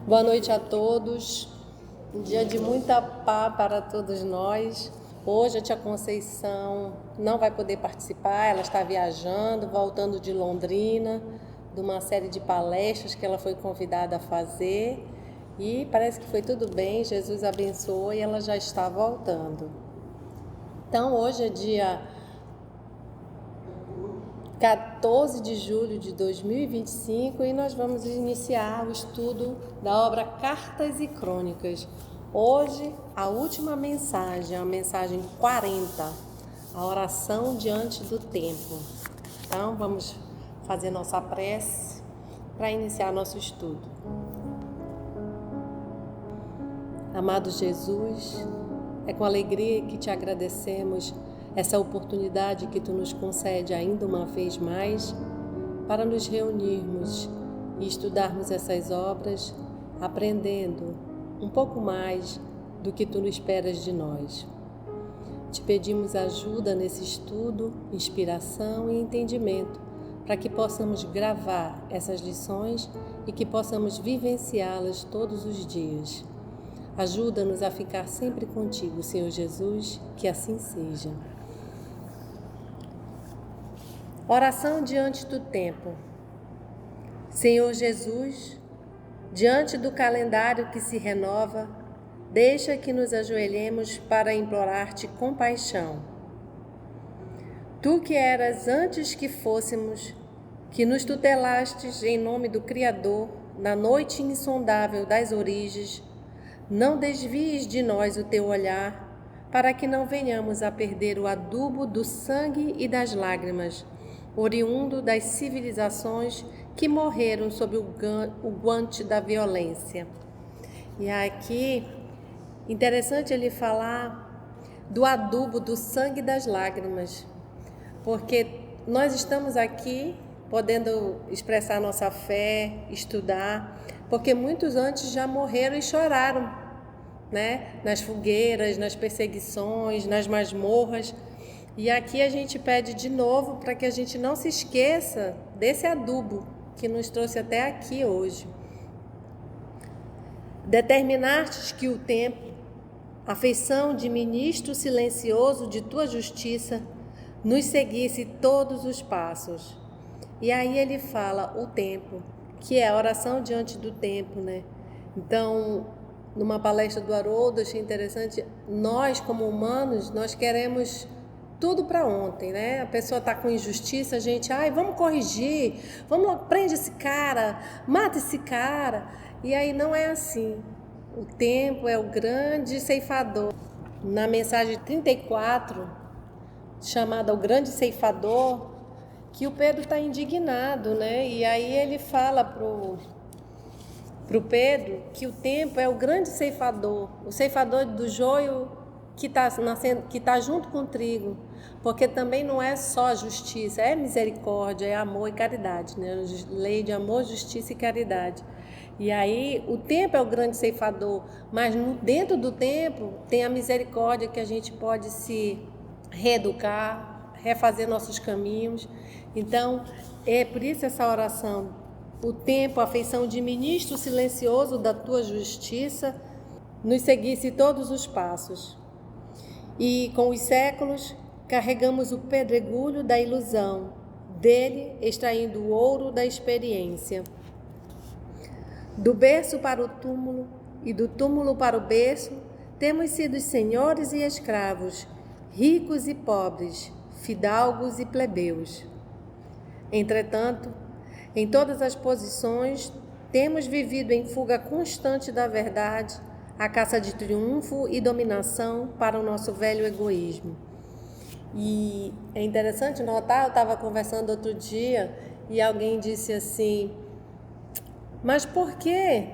Boa noite a todos. Um dia de muita paz para todos nós. Hoje a tia Conceição não vai poder participar, ela está viajando, voltando de Londrina, de uma série de palestras que ela foi convidada a fazer. E parece que foi tudo bem, Jesus abençoou e ela já está voltando. Então hoje é dia 14 de julho de 2025 e nós vamos iniciar o estudo da obra Cartas e Crônicas. Hoje, a última mensagem, a mensagem 40, a oração diante do tempo. Então, vamos fazer nossa prece para iniciar nosso estudo. Amado Jesus, é com alegria que te agradecemos essa oportunidade que tu nos concede ainda uma vez mais para nos reunirmos e estudarmos essas obras, aprendendo um pouco mais do que tu nos esperas de nós. Te pedimos ajuda nesse estudo, inspiração e entendimento, para que possamos gravar essas lições e que possamos vivenciá-las todos os dias. Ajuda-nos a ficar sempre contigo, Senhor Jesus, que assim seja. Oração diante do tempo. Senhor Jesus, diante do calendário que se renova, deixa que nos ajoelhemos para implorar-te compaixão. Tu que eras antes que fôssemos, que nos tutelastes em nome do Criador, na noite insondável das origens, não desvies de nós o teu olhar, para que não venhamos a perder o adubo do sangue e das lágrimas, oriundo das civilizações que morreram sob o guante da violência. E aqui, interessante ele falar do adubo do sangue e das lágrimas, porque nós estamos aqui podendo expressar nossa fé, estudar, porque muitos antes já morreram e choraram, né? Nas fogueiras, nas perseguições, nas masmorras. E aqui a gente pede de novo para que a gente não se esqueça desse adubo que nos trouxe até aqui hoje. Determinastes que o tempo, a feição de ministro silencioso de tua justiça, nos seguisse todos os passos. E aí ele fala o tempo, que é a oração diante do tempo, né? Então, numa palestra do Haroldo, achei interessante, nós como humanos, nós queremos tudo para ontem, né? A pessoa está com injustiça, a gente, vamos corrigir, vamos, prende esse cara, mata esse cara. E aí não é assim. O tempo é o grande ceifador. Na mensagem 34, chamada O Grande Ceifador, que o Pedro está indignado, né? E aí ele fala pro Pedro que o tempo é o grande ceifador, o ceifador do joio que está junto com o trigo, porque também não é só justiça, é misericórdia, é amor e caridade, né? Lei de amor, justiça e caridade. E aí o tempo é o grande ceifador, mas dentro do tempo tem a misericórdia que a gente pode se reeducar, refazer nossos caminhos. Então é por isso essa oração. O tempo, a feição de ministro silencioso da tua justiça, nos seguisse todos os passos. E com os séculos, carregamos o pedregulho da ilusão, dele extraindo o ouro da experiência. Do berço para o túmulo e do túmulo para o berço, temos sido senhores e escravos, ricos e pobres, fidalgos e plebeus. Entretanto, em todas as posições, temos vivido em fuga constante da verdade, a caça de triunfo e dominação para o nosso velho egoísmo. E é interessante notar, eu estava conversando outro dia e alguém disse assim, mas por que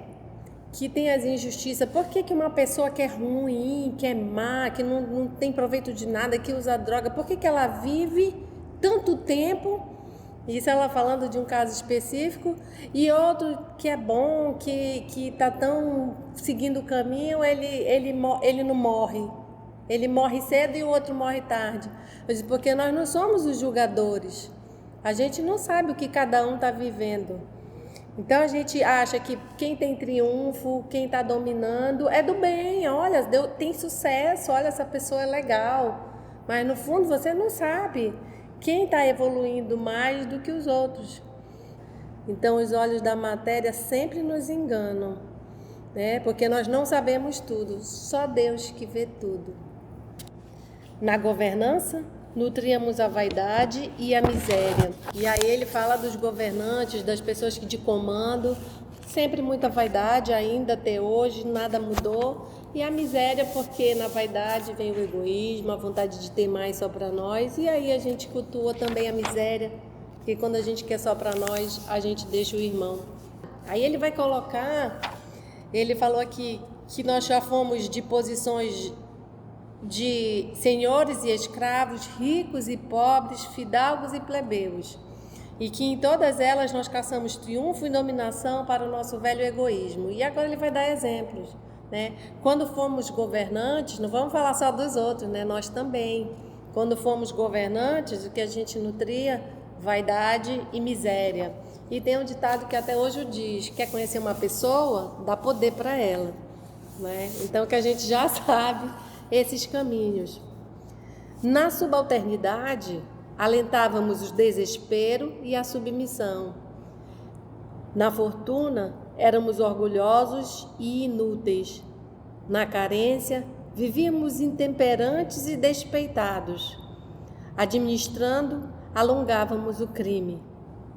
tem as injustiças? Por que uma pessoa que é ruim, que é má, que não tem proveito de nada, que usa droga, por que ela vive tanto tempo? Isso ela falando de um caso específico, e outro que é bom, que está tão seguindo o caminho, ele não morre. Ele morre cedo e o outro morre tarde. Eu disse, porque nós não somos os julgadores. A gente não sabe o que cada um está vivendo. Então a gente acha que quem tem triunfo, quem está dominando é do bem. Olha, tem sucesso, olha, essa pessoa é legal. Mas no fundo você não sabe quem está evoluindo mais do que os outros. Então os olhos da matéria sempre nos enganam, né? Porque nós não sabemos tudo, só Deus que vê tudo. Na governança, nutríamos a vaidade e a miséria. E aí ele fala dos governantes, das pessoas que de comando, sempre muita vaidade, ainda até hoje, nada mudou. E a miséria, porque na vaidade vem o egoísmo, a vontade de ter mais só para nós. E aí a gente cultua também a miséria, porque quando a gente quer só para nós, a gente deixa o irmão. Aí ele vai colocar, ele falou aqui que nós já fomos de posições de senhores e escravos, ricos e pobres, fidalgos e plebeus, e que em todas elas nós caçamos triunfo e dominação para o nosso velho egoísmo. E agora ele vai dar exemplos, né? Quando fomos governantes, não vamos falar só dos outros, né? Nós também. Quando fomos governantes, o que a gente nutria? Vaidade e miséria. E tem um ditado que até hoje diz: quer conhecer uma pessoa? Dá poder para ela, né? Então que a gente já sabe esses caminhos. Na subalternidade, alentávamos o desespero e a submissão. Na fortuna, éramos orgulhosos e inúteis. Na carência, vivíamos intemperantes e despeitados. Administrando, alongávamos o crime.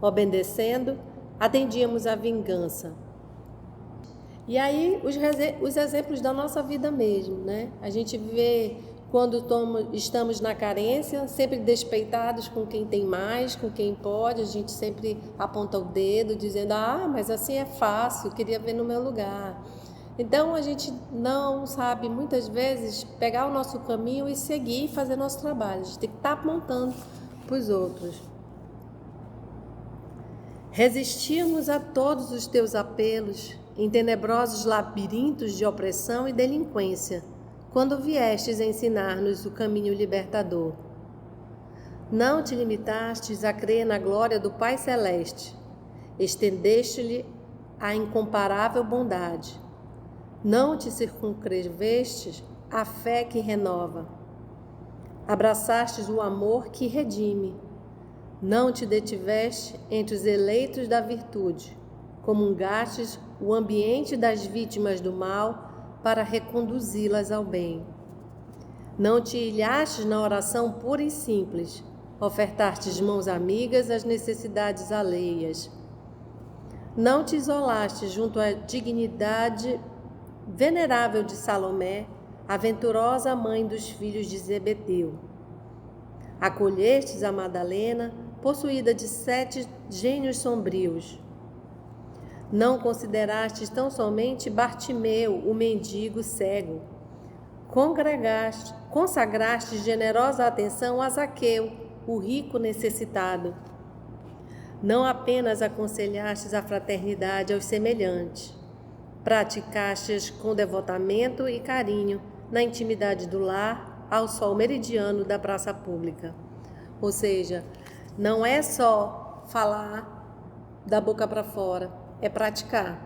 Obedecendo, atendíamos à vingança. E aí os exemplos da nossa vida mesmo, né? A gente vê quando estamos na carência, sempre despeitados com quem tem mais, com quem pode, a gente sempre aponta o dedo dizendo: ah, mas assim é fácil, queria ver no meu lugar. Então a gente não sabe muitas vezes pegar o nosso caminho e seguir e fazer nosso trabalho. A gente tem que estar apontando para os outros. Resistimos a todos os teus apelos em tenebrosos labirintos de opressão e delinquência, quando viestes ensinar-nos o caminho libertador. Não te limitastes a crer na glória do Pai Celeste, estendeste-lhe a incomparável bondade. Não te circunscrevestes à fé que renova. Abraçastes o amor que redime. Não te detiveste entre os eleitos da virtude, comungastes o ambiente das vítimas do mal para reconduzi-las ao bem. Não te ilhastes na oração pura e simples, ofertastes mãos amigas às necessidades alheias. Não te isolaste junto à dignidade venerável de Salomé, a venturosa mãe dos filhos de Zebedeu. Acolhestes a Madalena, possuída de 7 gênios sombrios. Não considerastes tão somente Bartimeu, o mendigo cego. Consagrastes generosa atenção a Zaqueu, o rico necessitado. Não apenas aconselhastes a fraternidade aos semelhantes, praticastes com devotamento e carinho, na intimidade do lar, ao sol meridiano da praça pública. Ou seja, não é só falar da boca para fora, é praticar.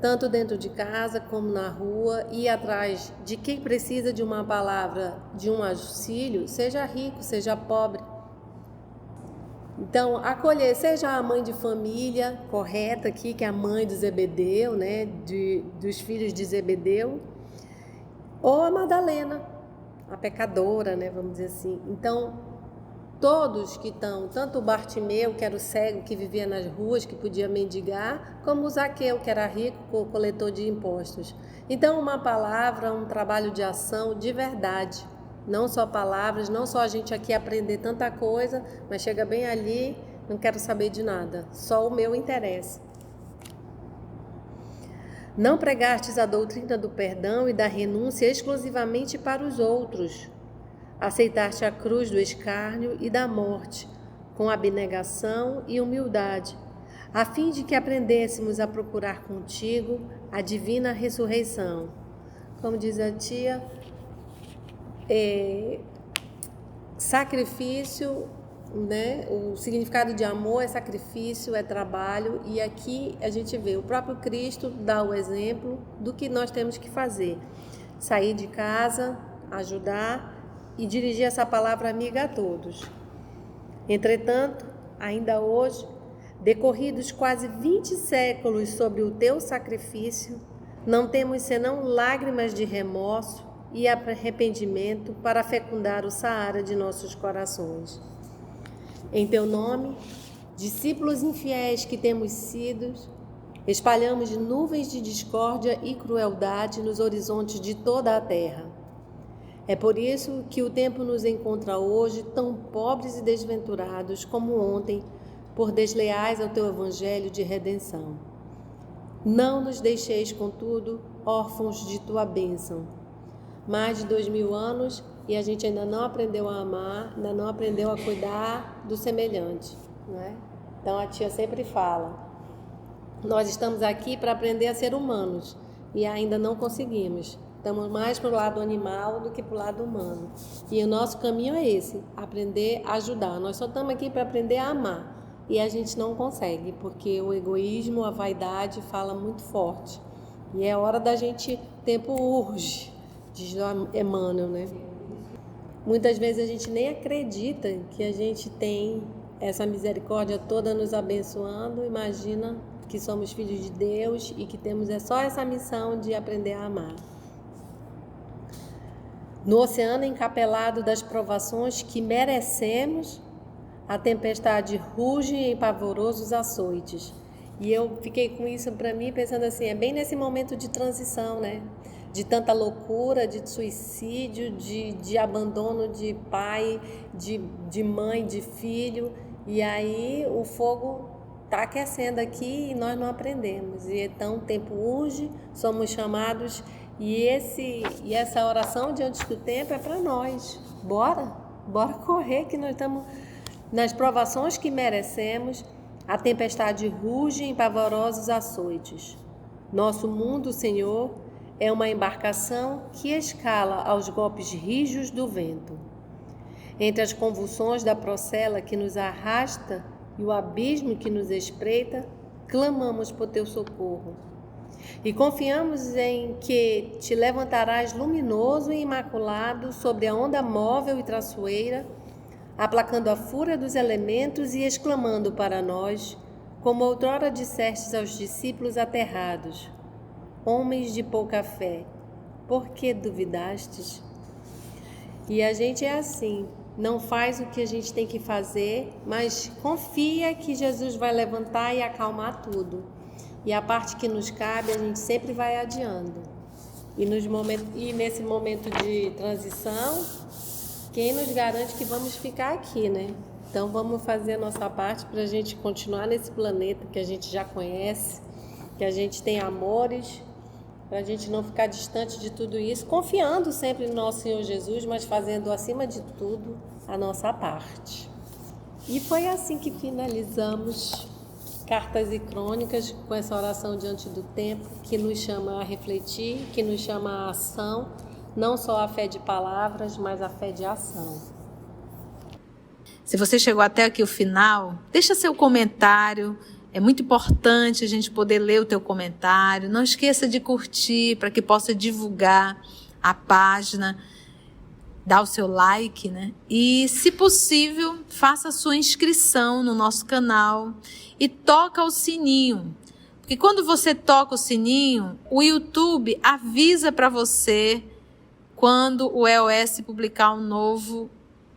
Tanto dentro de casa como na rua, ir atrás de quem precisa de uma palavra, de um auxílio, seja rico, seja pobre. Então, acolher, seja a mãe de família correta aqui, que é a mãe do Zebedeu, né, dos filhos de Zebedeu, ou a Madalena, a pecadora, né, vamos dizer assim. Então, todos que estão, tanto o Bartimeu, que era o cego que vivia nas ruas, que podia mendigar, como o Zaqueu, que era rico, coletor de impostos. Então, uma palavra, um trabalho de ação de verdade. Não só palavras, não só a gente aqui aprender tanta coisa, mas chega bem ali, não quero saber de nada, só o meu interesse. Não pregastes a doutrina do perdão e da renúncia exclusivamente para os outros. Aceitaste a cruz do escárnio e da morte, com abnegação e humildade, a fim de que aprendêssemos a procurar contigo a divina ressurreição. Como diz a tia, sacrifício né? O significado de amor é sacrifício, é trabalho, e aqui a gente vê o próprio Cristo dá o exemplo do que nós temos que fazer: sair de casa, ajudar e dirigir essa palavra amiga a todos. Entretanto, ainda hoje, decorridos quase 20 séculos sobre o teu sacrifício, não temos senão lágrimas de remorso e arrependimento para fecundar o Saara de nossos corações. Em teu nome, discípulos infiéis que temos sido, espalhamos nuvens de discórdia e crueldade nos horizontes de toda a terra. É por isso que o tempo nos encontra hoje tão pobres e desventurados como ontem, por desleais ao teu evangelho de redenção. Não nos deixeis, contudo, órfãos de tua bênção. Mais de 2000 anos e a gente ainda não aprendeu a amar, ainda não aprendeu a cuidar do semelhante, né? Então a tia sempre fala, nós estamos aqui para aprender a ser humanos e ainda não conseguimos. Estamos mais para o lado animal do que para o lado humano. E o nosso caminho é esse, aprender a ajudar. Nós só estamos aqui para aprender a amar. E a gente não consegue, porque o egoísmo, a vaidade fala muito forte. E é hora da gente, o tempo urge, diz Emmanuel, né? Muitas vezes a gente nem acredita que a gente tem essa misericórdia toda nos abençoando. Imagina que somos filhos de Deus e que temos só essa missão de aprender a amar. No oceano encapelado das provações que merecemos, a tempestade ruge em pavorosos açoites. E eu fiquei com isso para mim, pensando assim, é bem nesse momento de transição, né? De tanta loucura, de suicídio, de abandono de pai, de mãe, de filho. E aí o fogo está aquecendo aqui e nós não aprendemos. E então o tempo urge, somos chamados, e essa oração diante do tempo é para nós. Bora correr, que nós estamos nas provações que merecemos. A tempestade ruge em pavorosos açoites. Nosso mundo, Senhor, é uma embarcação que escala aos golpes rijos do vento. Entre as convulsões da procela que nos arrasta e o abismo que nos espreita, clamamos por teu socorro. E confiamos em que te levantarás luminoso e imaculado sobre a onda móvel e traiçoeira, aplacando a fúria dos elementos e exclamando para nós, como outrora dissestes aos discípulos aterrados: homens de pouca fé, por que duvidastes? E a gente é assim, não faz o que a gente tem que fazer, mas confia que Jesus vai levantar e acalmar tudo. E a parte que nos cabe, a gente sempre vai adiando. E nesse momento de transição, quem nos garante que vamos ficar aqui, né? Então vamos fazer a nossa parte para a gente continuar nesse planeta que a gente já conhece, que a gente tem amores, para a gente não ficar distante de tudo isso, confiando sempre no nosso Senhor Jesus, mas fazendo acima de tudo a nossa parte. E foi assim que finalizamos Cartas e Crônicas, com essa oração diante do tempo, que nos chama a refletir, que nos chama a ação, não só a fé de palavras, mas a fé de ação. Se você chegou até aqui o final, deixa seu comentário. É muito importante a gente poder ler o teu comentário. Não esqueça de curtir para que possa divulgar a página. Dá o seu like, né? E, se possível, faça a sua inscrição no nosso canal e toca o sininho. Porque quando você toca o sininho, o YouTube avisa para você quando o EOS publicar um novo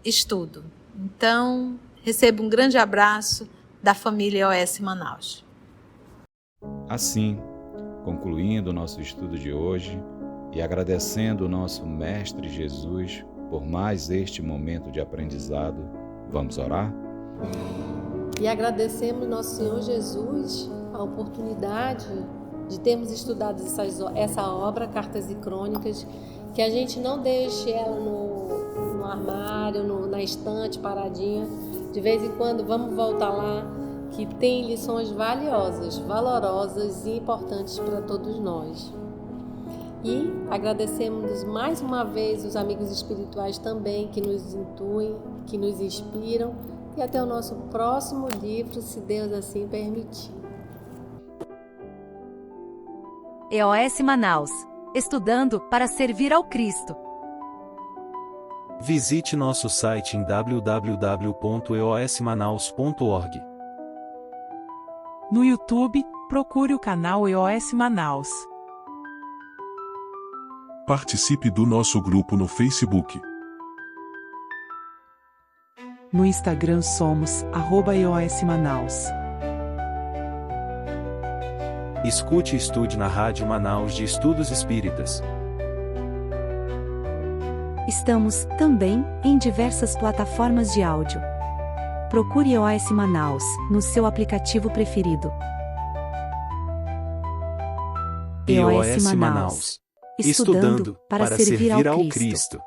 estudo. Então, receba um grande abraço da família EOS Manaus. Assim, concluindo o nosso estudo de hoje e agradecendo o nosso Mestre Jesus por mais este momento de aprendizado, vamos orar? E agradecemos nosso Senhor Jesus a oportunidade de termos estudado essa obra, Cartas e Crônicas, que a gente não deixe ela no armário, na estante, paradinha. De vez em quando vamos voltar lá, que tem lições valiosas, valorosas e importantes para todos nós. E agradecemos mais uma vez os amigos espirituais também, que nos intuem, que nos inspiram, e até o nosso próximo livro, se Deus assim permitir. EOS Manaus. Estudando para servir ao Cristo. Visite nosso site em www.eosmanaus.org. No YouTube, procure o canal EOS Manaus. Participe do nosso grupo no Facebook. No Instagram somos @EOS Manaus. Escute e estude na Rádio Manaus de Estudos Espíritas. Estamos, também, em diversas plataformas de áudio. Procure EOS Manaus, no seu aplicativo preferido. EOS Manaus. Estudando para servir ao Cristo.